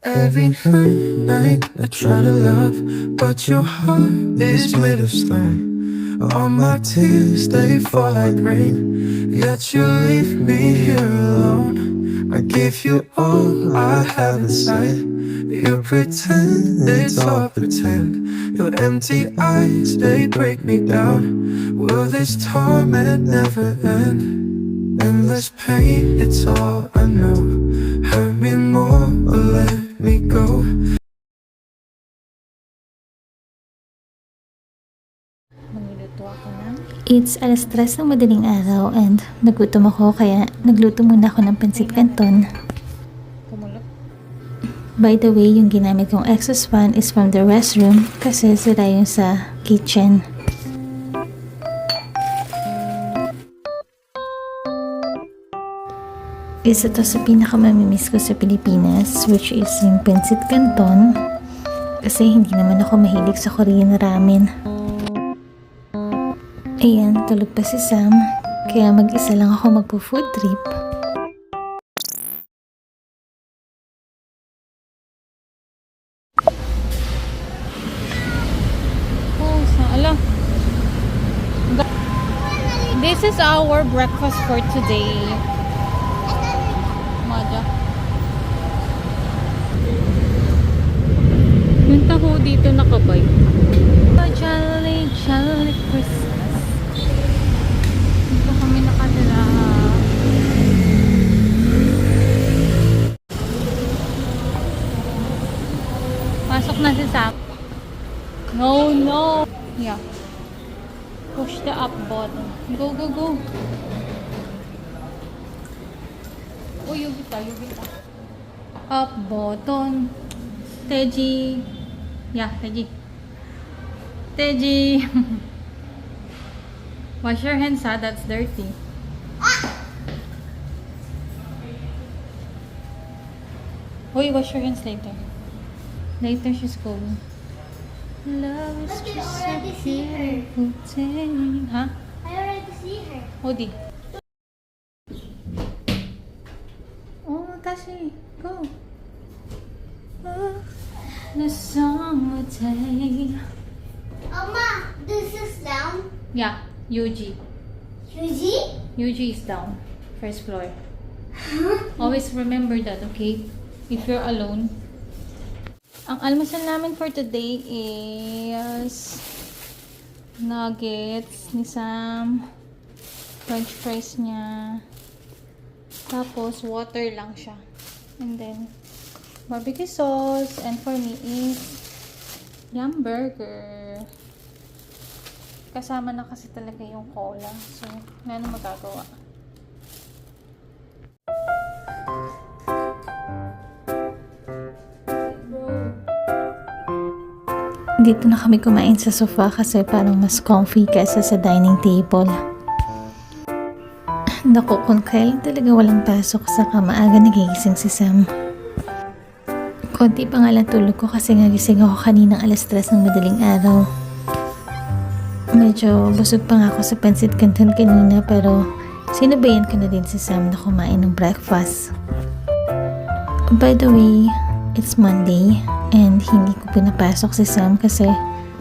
Every night I try to love, but your heart is made of stone. All my tears, they fall like rain, yet you leave me here alone. I give you all I have inside. You pretend it's all pretend. Your empty eyes, they break me down. Will this torment never end? Endless pain, it's all I know. Hurt me more or let me go. Magluluto ako ng... It's 3:00 ng madaling araw and nagutom ako kaya nagluto muna ako ng pansit canton. Kumulot. By the way, yung ginamit kong exhaust fan is from the restroom kasi sila yung sa kitchen. Isa to sa pinakamamimiss ko sa Pilipinas, which is yung pansit canton kasi hindi naman ako mahilig sa Korean ramen. Ayan, tulog pa si Sam, kaya mag-isa lang ako magpo-food trip. Oh, ala. This is our breakfast for today. Maja. Yung taho dito nakabay. Oh, jolly, jolly Christmas. Dito kami nakatira. Pasok na si Sam. No, no. Yeah. Push the up button. Go, go, go. Oh, yugita, yugita. Up button. Teji. Yeah, Teji. Teji. Wash your hands, ha? That's dirty. Uy, wash your hands later. Later she's going. Love is just a beautiful thing. Ha? I already see her. Odi. Oh, Tashi, go. Oh, the summertime. Mama, this is down. Yeah, UG. Yuji? UG is down. First floor. Always remember that, okay? If you're alone. Ang almusal namin for today is nuggets ni Sam. French fries niya. Tapos water lang siya. And then barbecue sauce. And for me is yum burger. Kasama na kasi talaga yung cola. So, wala na magagawa. Dito na kami kumain sa sofa kasi parang mas comfy kaysa sa dining table. Naku, kung kailan talaga walang pasok sa maaga nagigising si Sam. Konti pa nga lang tulog ko kasi nagising ako kaninang 3:00 ng madaling araw. Medyo busog pa nga ako sa pansit canton kanina pero sinabayan ko na din si Sam na kumain ng breakfast. By the way, it's Monday and hindi ko pinapasok si Sam kasi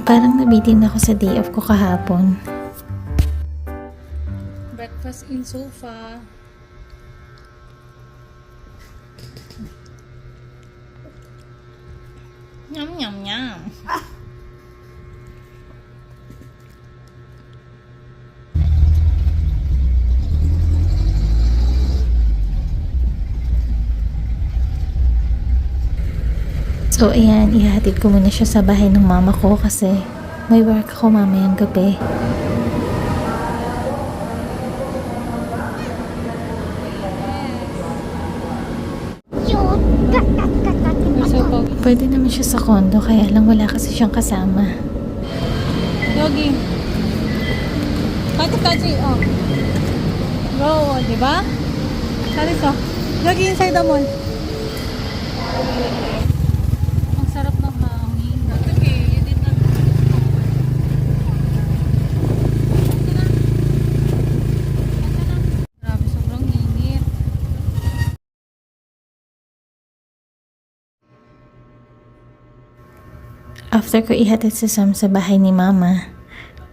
parang nabitin ako sa day off ko kahapon. Breakfast in sofa. Yum, yum, yum. So, ayan, ihatid ko muna siya sa bahay ng mama ko kasi may work ako mamayang gabi. Pwede naman siya sa condo, kaya lang wala kasi siyang kasama. Doggy. Kati-kati, oh. Go, diba? Saris, oh. Doggy inside the mall. Ang sarap ng hangin. Okay, you did not... Grabe, sobrang init. After ko ihatid si Sam sa bahay ni Mama,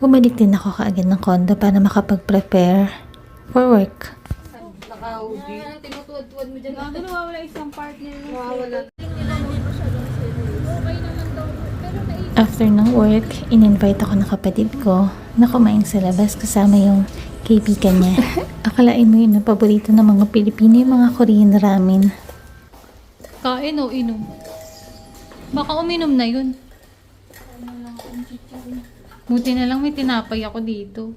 bumalik din ako kaagad ng condo para makapag-prepare for work. Tinutuwad-tuwad mo dyan. Gago, nawawala isang partner mo. Nawawala. After ng work, in-invite ako ng kapatid ko na kumain sa labas kasama yung kaibigan niya. Akalain mo yun na paborito ng mga Pilipino yung mga Korean ramen. Kain o inom? Baka uminom na yun. Buti na lang may tinapay ako dito.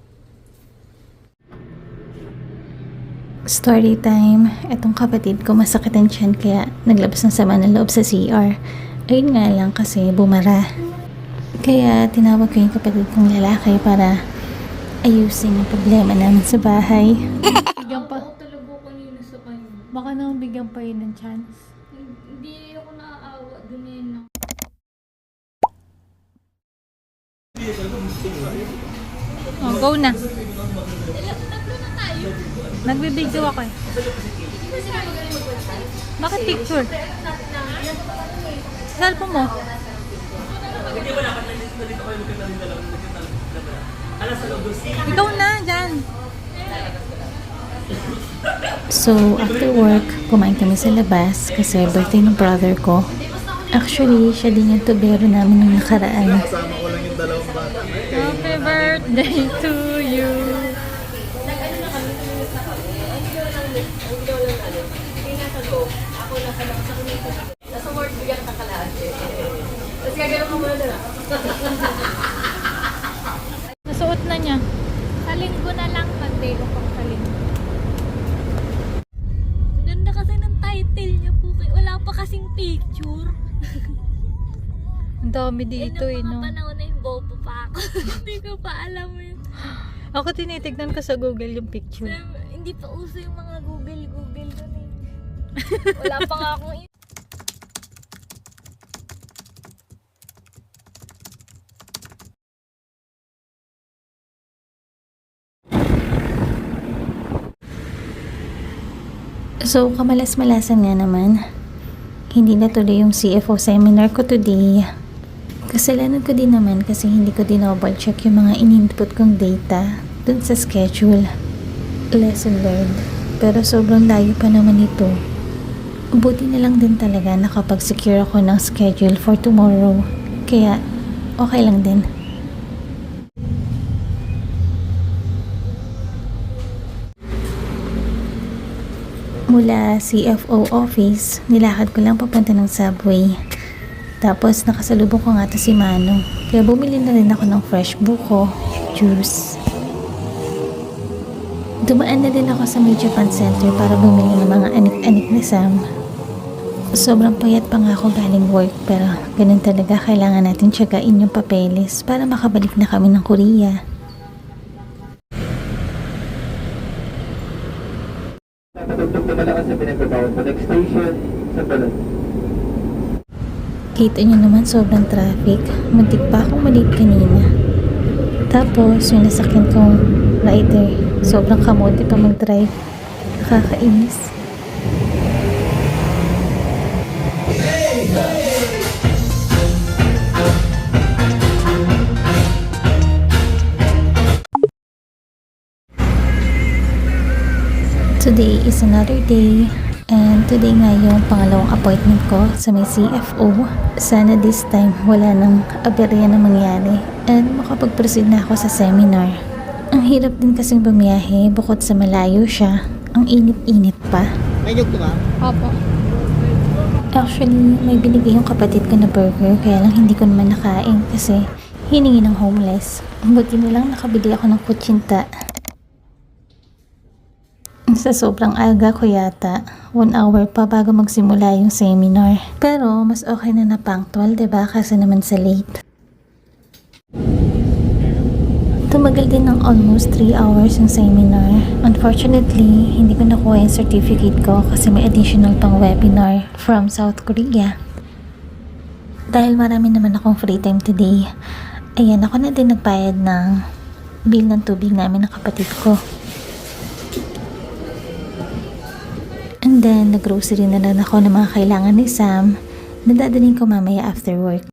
Story time. Etong kapatid ko masakit ang tiyan kaya naglabas ng sama ng loob sa CR. Ayun nga lang kasi bumara. Kaya tinawag ko yung kapatid kong lalaki para ayusin yung problema namin sa bahay. Bigyan pa. Ako talaga kanina sa kanya. Baka naman bigyan pa yun ng chance. Hindi ako naaawa. Dun yun lang. Oh, go na. Tatlo na tayo. Nagbibideo ako eh. Bakit picture? Cellphone mo. Ikaw na, dyan. So, after work, kumain kami sa labas kasi birthday ng brother ko. Actually, siya din yung tubero namin nung nakaraan. Happy birthday to you. Nasuot na niya. Sa linggo na lang. Monday ko pang sa linggo. Ganda kasi ng title niya po. Wala pa kasing picture. Ang dami dito eh, no? panahon na yung bobo pa ako. Hindi ko pa alam yun. Ako tinitignan ko sa Google yung picture. Hindi pa uso yung mga Google dun eh. Wala pa nga akong So, kamalas-malasan nga naman. Hindi natuloy yung CFO seminar ko today. Kasalanan ko din naman kasi hindi ko dinouble check yung mga in-input kong data dun sa schedule. Lesson learned. Pero sobrang layo pa naman ito. Buti na lang din talaga nakapag-secure ako ng schedule for tomorrow. Kaya, okay lang din. Mula CFO office, nilakad ko lang papunta ng subway. Tapos nakasalubong ko nga to si Mano. Kaya bumili na rin ako ng fresh buko, juice. Dumaan na din ako sa may Japan Center para bumili ng mga anik-anik na Sam. Sobrang payat pa nga ako galing work pero ganun talaga kailangan natin tiyagain yung papeles para makabalik na kami ng Korea. Natutugtog na malakas sa pinagkatawag sa next station sa Balon. Kita nyo naman sobrang traffic. Muntik pa akong maliit kanina. Tapos yung nasakyan kong rider, sobrang kamote pa mag-drive. Nakakainis. Today is another day and today nga yung pangalawang appointment ko sa may CFO. Sana this time wala nang aberya na mangyari and makapag-proceed na ako sa seminar. Ang hirap din kasing bumiyahe bukod sa malayo siya. Ang init-init pa. May joke ba? Opo. Actually, may binigay yung kapatid ko na burger kaya lang hindi ko naman nakain kasi hiningi ng homeless. Buti na lang nakabili ako ng kutsinta. Sa sobrang aga ko yata, 1 hour pa bago magsimula yung seminar. Pero mas okay na punctual, diba? Kasi naman sa late. Tumagal din ng almost 3 hours yung seminar. Unfortunately, hindi ko nakuha yung certificate ko kasi may additional pang webinar from South Korea. Dahil marami naman akong free time today, ayan, ako na din nagbayad ng bill ng tubig namin ng kapatid ko. And then, nag-grocery na lang ako ng mga kailangan ni Sam na dadalhin ko mamaya after work.